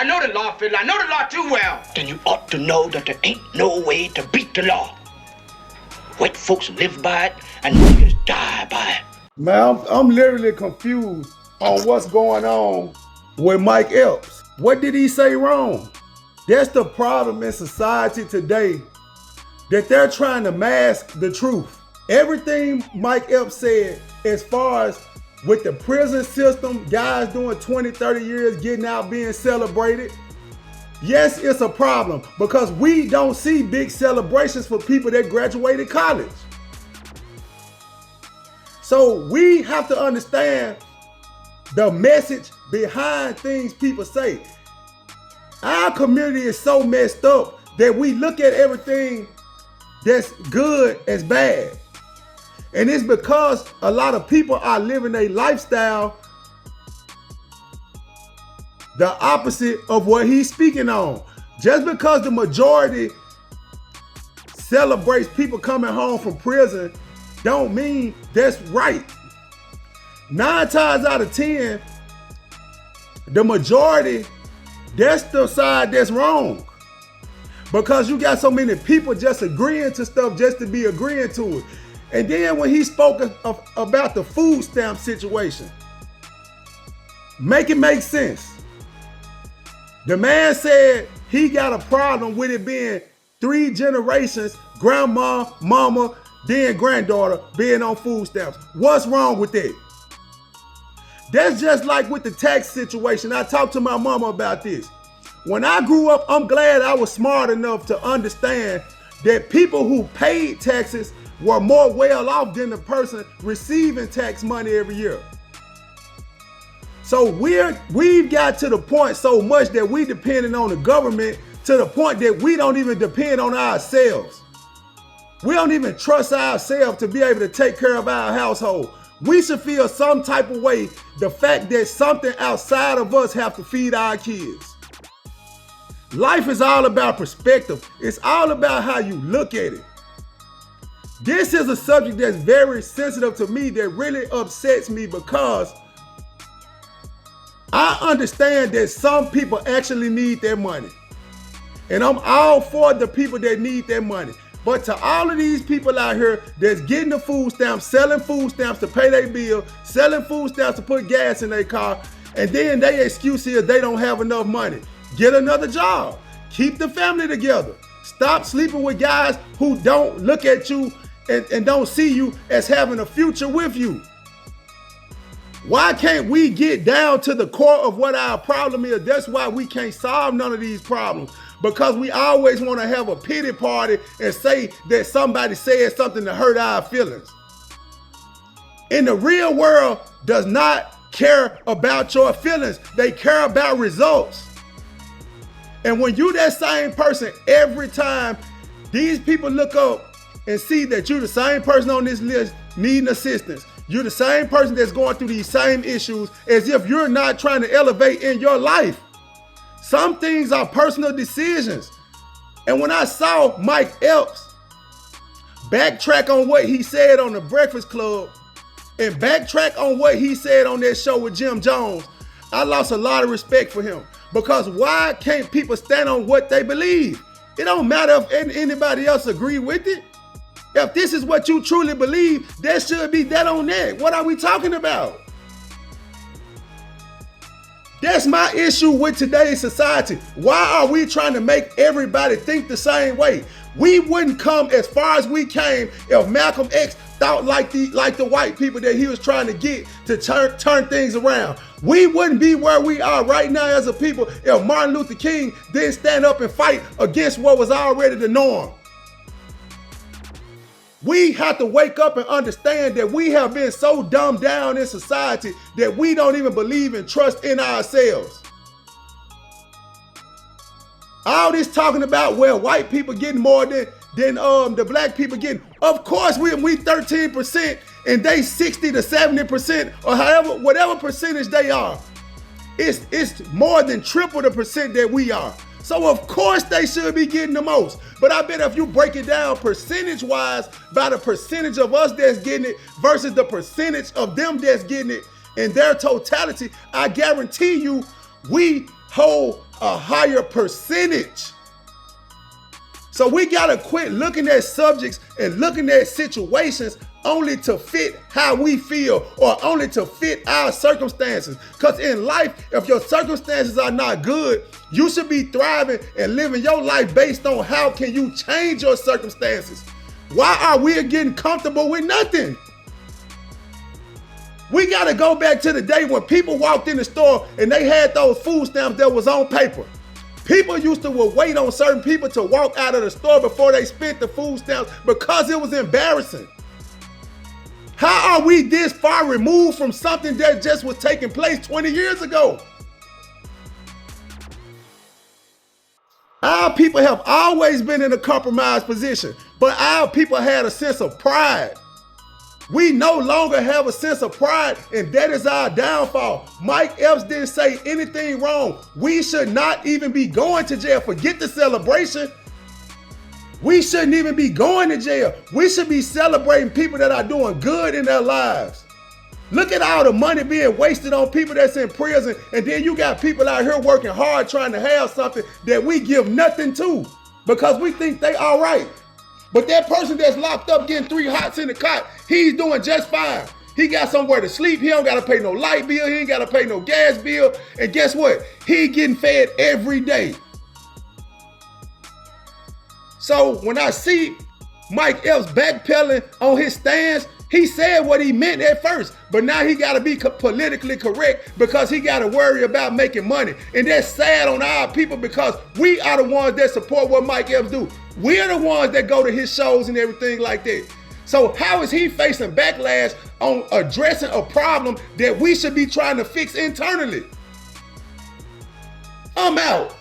I know the law, Fiddler. I know the law too well. Then you ought to know that there ain't no way to beat the law. White folks live by it, and niggas die by it. Man, I'm literally confused on what's going on with Mike Epps. What did he say wrong? That's the problem in society today, that they're trying to mask the truth. Everything Mike Epps said as far as with the prison system, guys doing 20, 30 years, getting out, being celebrated. Yes, it's a problem because we don't see big celebrations for people that graduated college. So we have to understand the message behind things people say. Our community is so messed up that we look at everything that's good as bad. And it's because a lot of people are living a lifestyle the opposite of what he's speaking on. Just because the majority celebrates people coming home from prison don't mean that's right. 9 times out of 10, the majority, that's the side that's wrong. Because you got so many people just agreeing to stuff just to be agreeing to it. And then when he spoke about the food stamp situation, make it make sense. The man said he got a problem with it being 3 generations, grandma, mama, then granddaughter being on food stamps. What's wrong with that? That's just like with the tax situation. I talked to my mama about this. When I grew up, I'm glad I was smart enough to understand that people who paid taxes were more well off than the person receiving tax money every year. So we've got to the point so much that we depending on the government to the point that we don't even depend on ourselves. We don't even trust ourselves to be able to take care of our household. We should feel some type of way the fact that something outside of us have to feed our kids. Life is all about perspective. It's all about how you look at it. This is a subject that's very sensitive to me that really upsets me because I understand that some people actually need their money. And I'm all for the people that need their money. But to all of these people out here that's getting the food stamps, selling food stamps to pay their bill, selling food stamps to put gas in their car, and then their excuse is they don't have enough money. Get another job. Keep the family together. Stop sleeping with guys who don't look at you and don't see you as having a future with you. Why can't we get down to the core of what our problem is? That's why we can't solve none of these problems. Because we always want to have a pity party and say that somebody said something to hurt our feelings. In the real world does not care about your feelings. They care about results. And when you that same person, every time these people look up and see that you're the same person on this list needing assistance, you're the same person that's going through these same issues as if you're not trying to elevate in your life. Some things are personal decisions. And when I saw Mike Epps backtrack on what he said on the Breakfast Club and backtrack on what he said on that show with Jim Jones, I lost a lot of respect for him. Because why can't people stand on what they believe? It don't matter if anybody else agree with it. If this is what you truly believe, there should be that on that. What are we talking about? That's my issue with today's society. Why are we trying to make everybody think the same way? We wouldn't come as far as we came if Malcolm X thought like the white people that he was trying to get to turn things around. We wouldn't be where we are right now as a people if Martin Luther King didn't stand up and fight against what was already the norm. We have to wake up and understand that we have been so dumbed down in society that we don't even believe and trust in ourselves. All this talking about where white people getting more than the black people getting. Of course, we 13% and they 60 to 70% or whatever percentage they are. It's more than triple the percent that we are. So of course they should be getting the most. But I bet if you break it down percentage-wise by the percentage of us that's getting it versus the percentage of them that's getting it in their totality, I guarantee you we hold a higher percentage. So we gotta quit looking at subjects and looking at situations only to fit how we feel or only to fit our circumstances. Because in life, if your circumstances are not good, you should be thriving and living your life based on how can you change your circumstances. Why are we getting comfortable with nothing? We gotta go back to the day when people walked in the store and they had those food stamps that was on paper. People used to wait on certain people to walk out of the store before they spent the food stamps because it was embarrassing. How are we this far removed from something that just was taking place 20 years ago? Our people have always been in a compromised position, but our people had a sense of pride. We no longer have a sense of pride, and that is our downfall. Mike Epps didn't say anything wrong. We should not even be going to jail. Forget the celebration. We shouldn't even be going to jail. We should be celebrating people that are doing good in their lives. Look at all the money being wasted on people that's in prison, and then you got people out here working hard trying to have something that we give nothing to because we think they all right. But that person that's locked up getting 3 hots in the cot, he's doing just fine. He got somewhere to sleep. He don't got to pay no light bill. He ain't got to pay no gas bill. And guess what? He getting fed every day. So when I see Mike Epps backpedaling on his stance, he said what he meant at first, but now he got to be politically correct because he got to worry about making money. And that's sad on our people because we are the ones that support what Mike Epps do. We're the ones that go to his shows and everything like that. So how is he facing backlash on addressing a problem that we should be trying to fix internally? I'm out.